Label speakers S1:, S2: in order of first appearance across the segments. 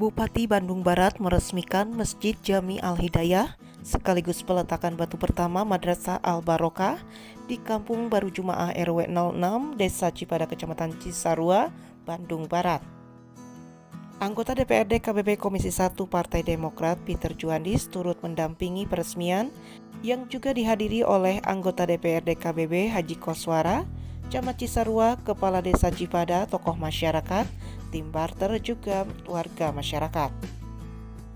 S1: Bupati Bandung Barat meresmikan Masjid Jami Al-Hidayah sekaligus peletakan batu pertama Madrasah Al-Barokah di Kampung Baru Jumaah RW 06 Desa Cipada Kecamatan Cisarua, Bandung Barat. Anggota DPRD KBB Komisi 1 Partai Demokrat Peter Juandis turut mendampingi peresmian yang juga dihadiri oleh anggota DPRD KBB Haji Koswara, Camat Cisarua, Kepala Desa Cipada, tokoh masyarakat, tim barter juga warga masyarakat.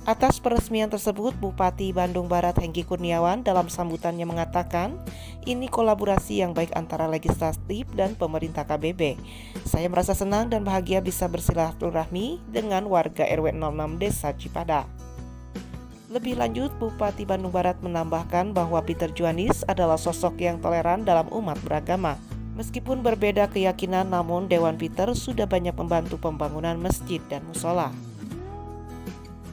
S1: Atas peresmian tersebut, Bupati Bandung Barat Hengki Kurniawan dalam sambutannya mengatakan, ini kolaborasi yang baik antara legislatif dan pemerintah KBB. Saya merasa senang dan bahagia bisa bersilaturahmi dengan warga RW 06 Desa Cipada. Lebih lanjut, Bupati Bandung Barat menambahkan bahwa Peter Juandis adalah sosok yang toleran dalam umat beragama. Meskipun berbeda keyakinan, namun Dewan Peter sudah banyak membantu pembangunan masjid dan musola.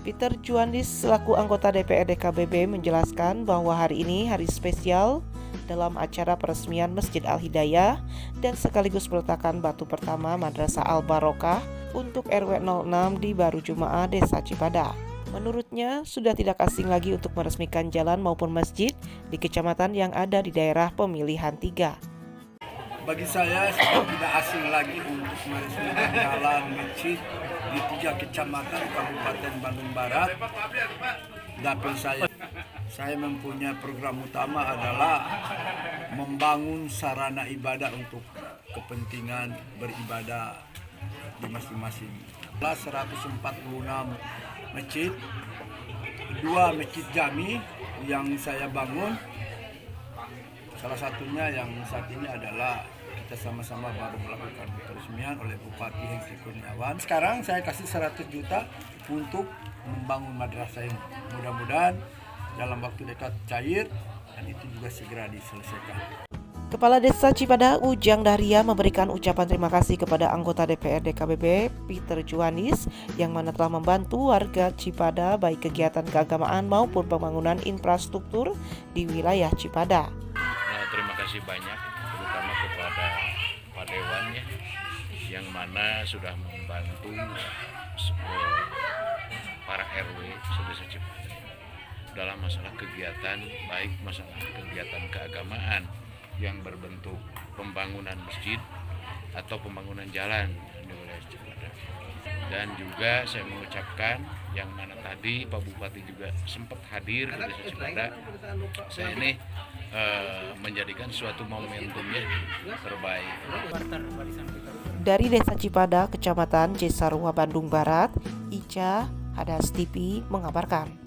S1: Peter Juandis selaku anggota DPRD KBB menjelaskan bahwa hari ini hari spesial dalam acara peresmian Masjid Al-Hidayah dan sekaligus peletakan batu pertama Madrasah Al-Barokah untuk RW 06 di Baru Jumaah Desa Cipada. Menurutnya, sudah tidak asing lagi untuk meresmikan jalan maupun masjid di kecamatan yang ada di daerah pemilihan 3.
S2: Bagi saya tidak asing lagi untuk meresmikan jalan masjid di 3 kecamatan Kabupaten Bandung Barat. Dapil saya mempunyai program utama adalah membangun sarana ibadah untuk kepentingan beribadah di masing-masing. 146 masjid, 2 masjid jami yang saya bangun. Salah satunya yang saat ini adalah kita sama-sama baru melakukan peresmian oleh Bupati Hengki Kurniawan. Sekarang saya kasih 100 juta untuk membangun madrasah ini. Mudah-mudahan dalam waktu dekat cair dan itu juga segera diselesaikan.
S1: Kepala Desa Cipada Ujang Dahria memberikan ucapan terima kasih kepada anggota DPRD KBB Peter Juandis yang mana telah membantu warga Cipada baik kegiatan keagamaan maupun pembangunan infrastruktur di wilayah Cipada.
S3: Terima kasih banyak terutama kepada Pak Dewan ya, yang mana sudah membantu para RW sedesa Cipada dalam masalah kegiatan, baik masalah kegiatan keagamaan yang berbentuk pembangunan masjid atau pembangunan jalan di wilayah Cipada. Dan juga saya mengucapkan yang mana tadi Pak Bupati juga sempat hadir di Desa Cipada. Saya ini menjadikan suatu momentumnya terbaik.
S1: Dari Desa Cipada, Kecamatan Cisarua, Bandung Barat, Ica Hadas TV mengabarkan.